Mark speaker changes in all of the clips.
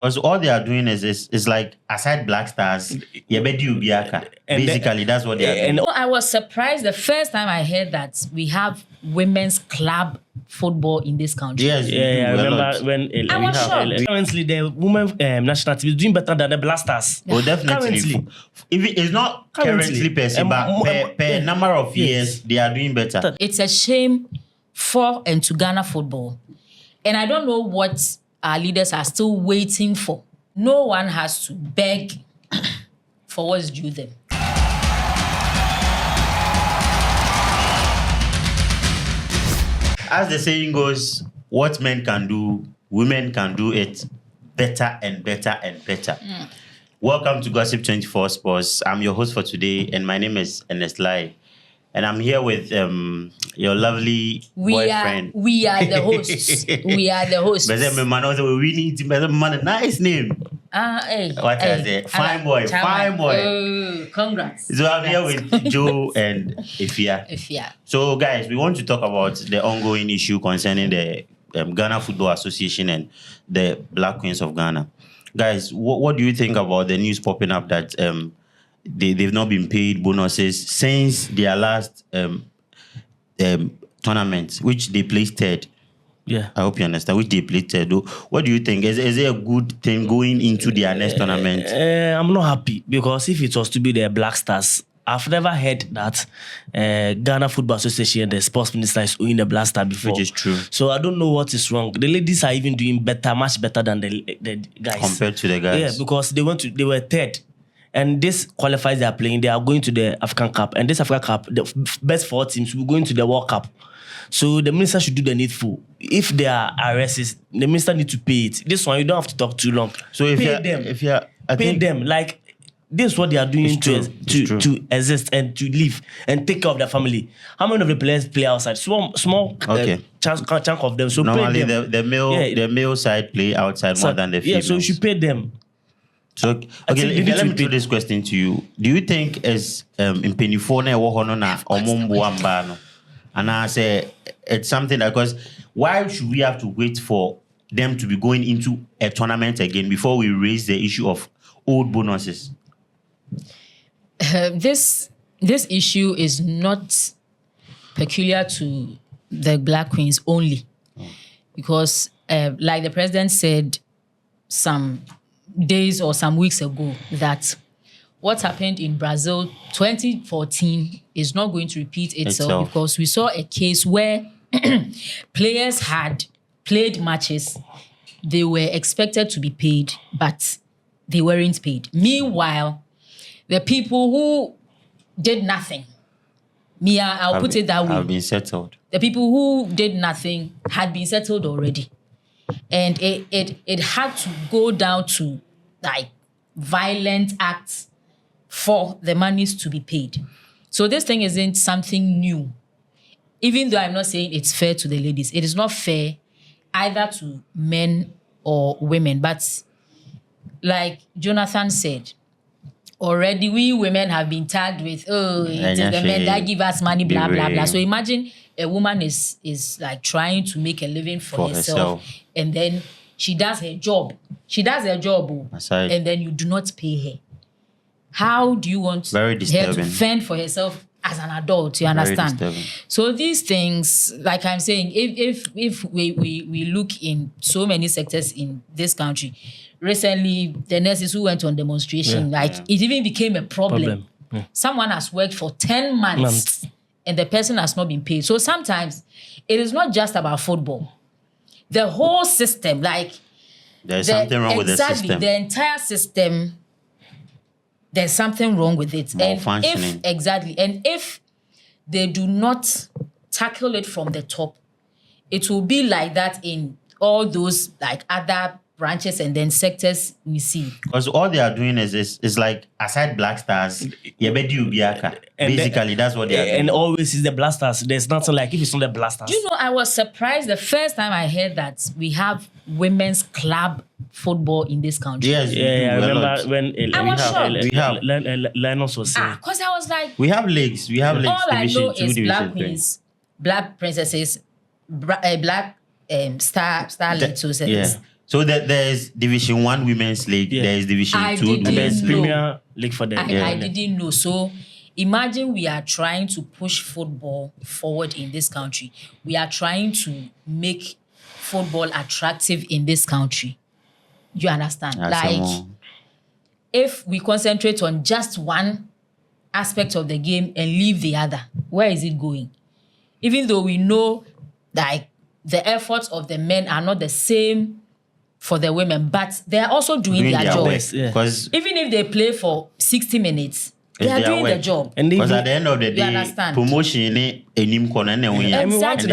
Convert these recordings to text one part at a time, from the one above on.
Speaker 1: Because all they are doing is like aside Black Stars, basically that's what they are doing.
Speaker 2: I was surprised the first time I heard that we have women's club football in this country.
Speaker 1: Yes,
Speaker 3: I remember when
Speaker 2: I was shocked.
Speaker 3: currently the women national team is doing better than the Black Stars.
Speaker 1: Oh, definitely.
Speaker 3: Currently.
Speaker 1: If it's not currently per se, but per number of years, they are doing better.
Speaker 2: It's a shame for and to Ghana football. And I don't know what our leaders are still waiting for. No one has to beg for what's due them.
Speaker 1: As the saying goes, what men can do, women can do it better and better and better. Welcome to Gossip 24 Sports. I'm your host for today, and my name is Ernest Lai. And I'm here with your lovely boyfriend.
Speaker 2: We are the hosts. We are the hosts.
Speaker 1: But then my man we need a nice name.
Speaker 2: Hey.
Speaker 1: What is it? Fine boy, fine boy.
Speaker 2: Congrats.
Speaker 1: So I'm here with Joe and Ifia. So guys, we want to talk about the ongoing issue concerning the Ghana Football Association and the Black Queens of Ghana. Guys, what do you think about the news popping up that they've not been paid bonuses since their last tournament, which they placed third?
Speaker 3: Yeah,
Speaker 1: I hope you understand. Which they placed third. What do you think? Is it a good thing going into their next tournament?
Speaker 3: I'm not happy because if it was to be the Black Stars, I've never heard that Ghana Football Association, the sports minister, is owing the Black Star before.
Speaker 1: Which is true.
Speaker 3: So I don't know what is wrong. The ladies are even doing better, much better than the guys.
Speaker 1: Compared to the guys.
Speaker 3: Yeah, because they were third. And this qualifies they are playing. They are going to the African Cup. And this African Cup, the best 4 teams will go into the World Cup. So the minister should do the needful. If there are arrests, the minister need to pay it. This one, you don't have to talk too long.
Speaker 1: So
Speaker 3: pay them. Like, this is what they are doing to exist and to live and take care of their family. How many of the players play outside? Small chunk of them. So
Speaker 1: normally
Speaker 3: pay them.
Speaker 1: the male side play outside more than the females.
Speaker 3: Yeah, so you should pay them.
Speaker 1: So okay, let me throw this question to you. Do you think as in Penifone or and I say it's something that, because why should we have to wait for them to be going into a tournament again before we raise the issue of old bonuses?
Speaker 2: This issue is not peculiar to the Black Queens only, because like the president said some days or some weeks ago, that what happened in Brazil 2014 is not going to repeat itself. Because we saw a case where players had played matches, they were expected to be paid, but they weren't paid. Meanwhile, the people who did nothing, I'll put it that way,
Speaker 1: have been settled.
Speaker 2: The people who did nothing had been settled already. And it had to go down to like violent acts for the monies to be paid. So this thing isn't something new. Even though I'm not saying it's fair to the ladies, it is not fair either to men or women. But like Jonathan said, already we women have been tagged with, it is the men that give us money, blah, blah, blah. So imagine a woman is like trying to make a living for herself. And then she does her job. And then you do not pay her. How do you want her to fend for herself as an adult? You understand? So these things, like I'm saying, if we look in so many sectors in this country, recently the nurses who went on demonstration, it even became a problem. Yeah. Someone has worked for 10 months and the person has not been paid. So sometimes it is not just about football. The whole system, like
Speaker 1: there's something wrong with the system.
Speaker 2: Exactly, the entire system, there's something wrong with it.
Speaker 1: Malfunctioning.
Speaker 2: And if they do not tackle it from the top, it will be like that in all those like other branches and then sectors we see.
Speaker 1: Because all they are doing is like aside Black Stars, basically that's what they are doing.
Speaker 3: And always is the Black Stars. There's nothing like if it's not the Black Stars.
Speaker 2: You know, I was surprised the first time I heard that we have women's club football in this country.
Speaker 1: Yes,
Speaker 3: I remember when
Speaker 2: we
Speaker 3: have Linus was saying.
Speaker 2: Because I was like,
Speaker 1: we have leagues. All
Speaker 2: I know is Black Queens, Black Princesses, Black Star League.
Speaker 1: So that there's Division 1 Women's League, there is Division 2
Speaker 3: and there's
Speaker 1: Women's League.
Speaker 3: Premier League for them.
Speaker 2: I didn't know. So imagine we are trying to push football forward in this country. We are trying to make football attractive in this country. You understand? If we concentrate on just one aspect of the game and leave the other, where is it going? Even though we know that the efforts of the men are not the same for the women, but they are also doing their job.
Speaker 1: Because
Speaker 2: even if they play for 60 minutes, they are doing the job.
Speaker 1: Because at the end of the day, promotion
Speaker 3: and we want to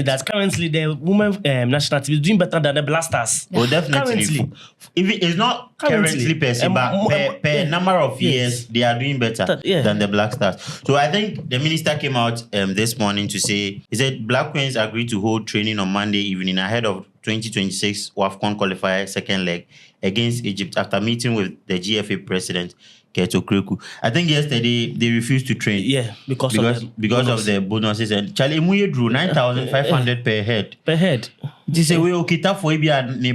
Speaker 3: that currently the women national team is doing better than the Blasters.
Speaker 1: Oh, definitely. If it's not currently per se, but per number of years, they are doing better than the Black Stars. So I think the minister came out this morning to say, he said Black Queens agreed to hold training on Monday evening ahead of 2026 WAFCON qualifier second leg against Egypt after meeting with the GFA president, Keto Kreku. I think yesterday they refused to train.
Speaker 3: Yeah, because
Speaker 1: of the bonuses. And Charlie Muye drew 9,500 per head.
Speaker 3: Per head.
Speaker 1: They say we okay for ne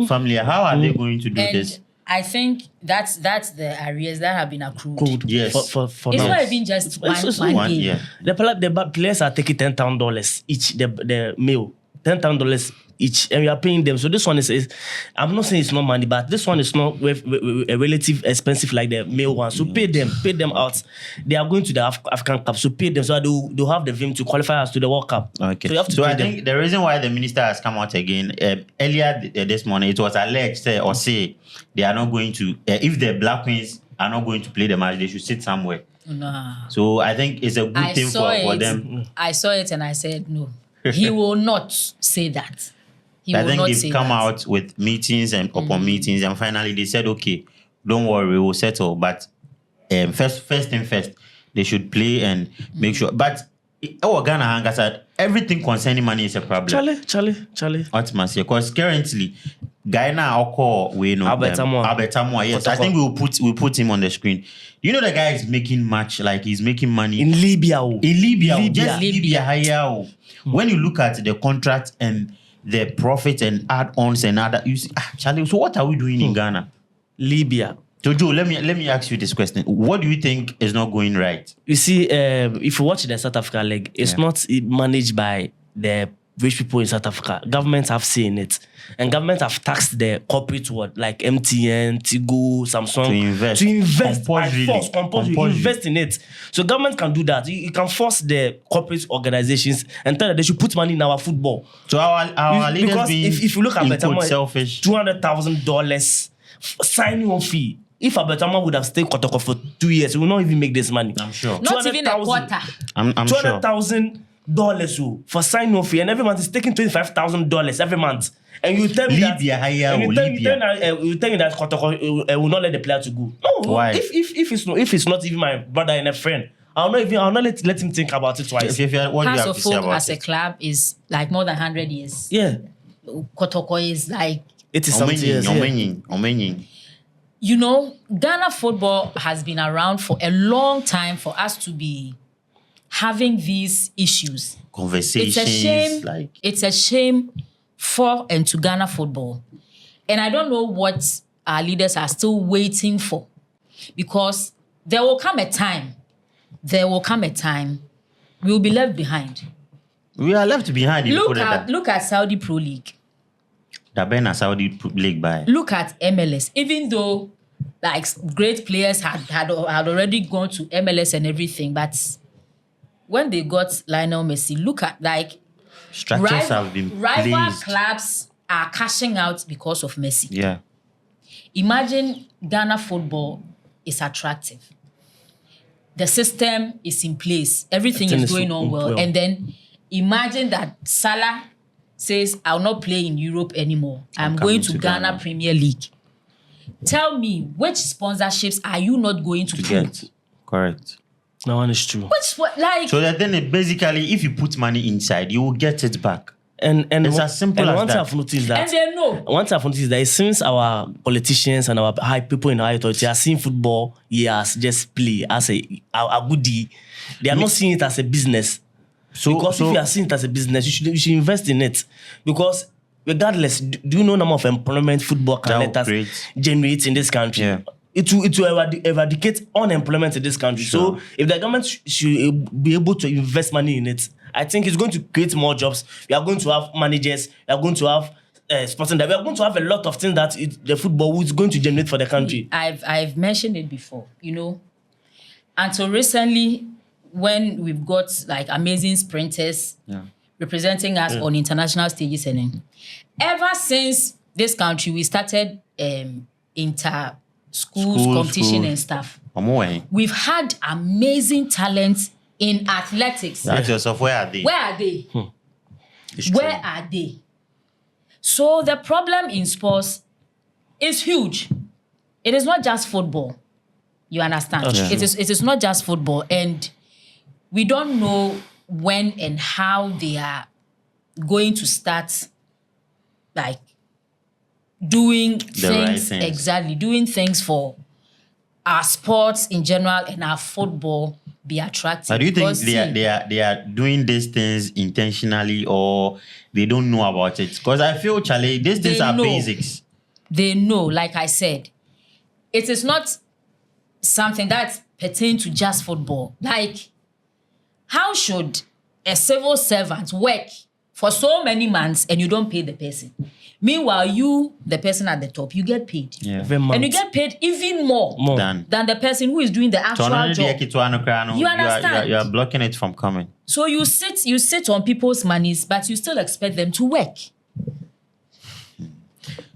Speaker 1: family. How are they going to do this?
Speaker 2: I think that's the areas that have been accrued.
Speaker 1: Yes.
Speaker 3: For
Speaker 2: it's not even just one game.
Speaker 1: Yeah.
Speaker 3: The players are taking $10,000 each, the meal. $10,000 each, and we are paying them. So this one is I'm not saying it's not money, but this one is not a relative expensive like the male one. So pay them out. They are going to the African Cup, so pay them so they'll have the vim to qualify us to the World Cup.
Speaker 1: Okay.
Speaker 3: So you have to
Speaker 1: so
Speaker 3: pay
Speaker 1: I
Speaker 3: them.
Speaker 1: think the reason why the minister has come out again earlier this morning, it was alleged say they are not going to if the Black Queens are not going to play the match, they should sit somewhere.
Speaker 2: Nah.
Speaker 1: So I think it's a good thing for them.
Speaker 2: I saw it and I said no. He will not say that.
Speaker 1: I think they've come out with meetings and upon meetings, and finally they said, okay, don't worry, we'll settle. But first thing first, they should play and make sure. But Ghana Hanga said everything concerning money is a problem.
Speaker 3: Charlie.
Speaker 1: Ultimately, because currently, Ghana
Speaker 3: Albert
Speaker 1: Amoa, yes. I think we'll put him on the screen. You know the guy is making much, like he's making money
Speaker 3: in Libya.
Speaker 1: Just Libya. When you look at the contract and the profit and add-ons and other, you see, Charlie, so what are we doing in Ghana?
Speaker 3: Libya.
Speaker 1: Jojo, let me ask you this question. What do you think is not going right?
Speaker 3: You see, if you watch the South Africa league, it's not managed by the rich people in South Africa. Governments have seen it. And governments have taxed the corporate world, like MTN, Tigo, Samsung. To invest. Compulsory. Invest in it. So government can do that. You can force the corporate organizations and tell them they should put money in our football.
Speaker 1: So our leaders
Speaker 3: because
Speaker 1: being
Speaker 3: if you look at
Speaker 1: selfish.
Speaker 3: $200,000 signing on fee. If Abertama would have stayed Kotoko for 2 years, we will not even make this money.
Speaker 1: I'm sure.
Speaker 2: Not even a quarter.
Speaker 1: I'm sure.
Speaker 3: $200,000 for sign off fee, and every month is taking $25,000 every month. And you tell me that you tell me that Kotoko will not let the player to go. No,
Speaker 1: why?
Speaker 3: If it's not even my brother and a friend, I'll not let him think about it twice.
Speaker 1: What do you have to say about
Speaker 2: as a club is like more than 100 years.
Speaker 3: Yeah.
Speaker 2: Kotoko is like
Speaker 3: 80-something years.
Speaker 2: You know, Ghana football has been around for a long time for us to be having these issues.
Speaker 1: Conversations.
Speaker 2: It's a shame. It's a shame for and to Ghana football. And I don't know what our leaders are still waiting for. Because there will come a time we will be left behind.
Speaker 1: We are left behind.
Speaker 2: Look at Saudi Pro League.
Speaker 1: Saudi League by.
Speaker 2: Look at MLS. Even though like great players had already gone to MLS and everything, but when they got Lionel Messi, look at like
Speaker 1: structures have been
Speaker 2: rival clubs are cashing out because of Messi.
Speaker 1: Yeah.
Speaker 2: Imagine Ghana football is attractive. The system is in place. Everything is going on well. And then imagine that Salah says, I'll not play in Europe anymore. I'm going to Ghana Premier League. Tell me, which sponsorships are you not going to
Speaker 1: get? Correct.
Speaker 3: No one is true.
Speaker 1: So that then basically, if you put money inside, you will get it back.
Speaker 3: And
Speaker 1: it's as simple as that.
Speaker 3: I've noticed that.
Speaker 2: And they know.
Speaker 3: Once I've noticed that since our politicians and our high people in high authority are seeing football, as just play as a goodie, they are not seeing it as a business. Because if you are seeing it as a business, you should invest in it. Because regardless, do you know number of employment football can let us generate in this country?
Speaker 1: Yeah.
Speaker 3: It will eradicate unemployment in this country.
Speaker 1: Sure.
Speaker 3: So if the government should be able to invest money in it, I think it's going to create more jobs. We are going to have managers. We are going to have sporting. We are going to have a lot of things that the football is going to generate for the country.
Speaker 2: I've mentioned it before, until recently, when we've got like amazing sprinters representing us on international stages, and ever since this country we started inter-schools competition and stuff, we've had amazing talent in athletics.
Speaker 1: Ask yourself, where are they?
Speaker 2: Where are they? Where are they? So the problem in sports is huge. It is not just football. You understand? It is not just football. And we don't know when and how they are going to start like doing things. Exactly. Doing things for our sports in general and our football be attractive.
Speaker 1: But do you think they are doing these things intentionally or they don't know about it? Because I feel, Charlie, these things are basics.
Speaker 2: They know, like I said, it is not something that pertains to just football. Like, how should a civil servant work for so many months and you don't pay the person? Meanwhile, you, the person at the top, you get paid.
Speaker 1: Yeah.
Speaker 2: And you get paid even more than the person who is doing the actual job. You understand?
Speaker 1: You are blocking it from coming.
Speaker 2: So you sit on people's monies, but you still expect them to work.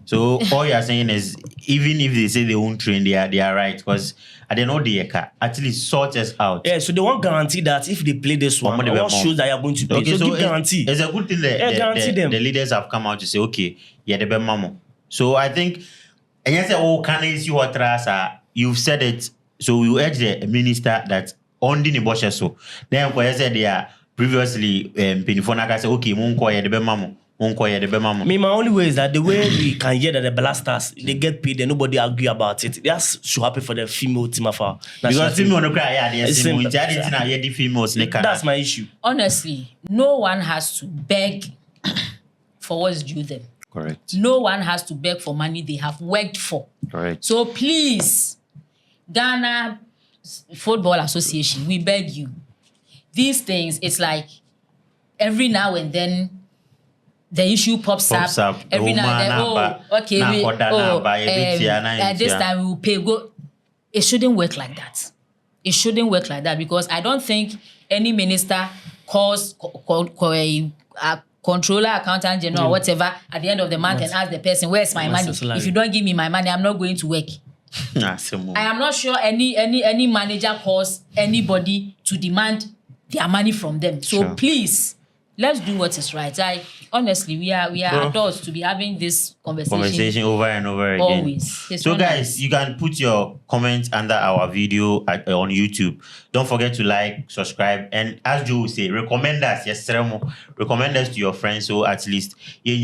Speaker 1: So all you are saying is, even if they say they won't train, they are right, because I don't know they can at least sort us out.
Speaker 3: Yeah, so they won't guarantee that if they play this one, what shows that you are going to play.
Speaker 1: Okay,
Speaker 3: so give guarantee.
Speaker 1: It's a good thing that the leaders have come out to say, okay, yeah, the mamo. So I think, and you say, oh, can I see what you've said it. So we urge the minister that on the nebosha so. Then when I said they are previously Penifonaka say, okay, munko ya the mamo.
Speaker 3: My only way is that the way we can hear that the blasters they get paid and nobody agree about it. That's so happy for the female team of our
Speaker 1: because female no cry, the females.
Speaker 3: That's my issue.
Speaker 2: Honestly, no one has to beg for what's due them.
Speaker 1: Correct.
Speaker 2: No one has to beg for money they have worked for.
Speaker 1: Correct.
Speaker 2: So please, Ghana Football Association, we beg you. These things, it's like every now and then the issue pops up. Every now and then, at this time we will pay. Go. It shouldn't work like that. It shouldn't work like that because I don't think any minister calls a controller, accountant general, or whatever at the end of the month and ask the person, "Where's my money? If you don't give me my money, I'm not going to work." I am not sure any manager calls anybody to demand their money from them. So please, let's do what is right. Honestly, we are adults to be having this conversation
Speaker 1: over and over again.
Speaker 2: Always.
Speaker 1: So guys, you can put your comments under our video on YouTube. Don't forget to like, subscribe, and as Joe will say, recommend us. Yes, recommend us to your friends so at least here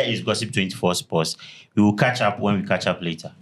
Speaker 1: is Gossip 24 Sports. We will catch up when we catch up later.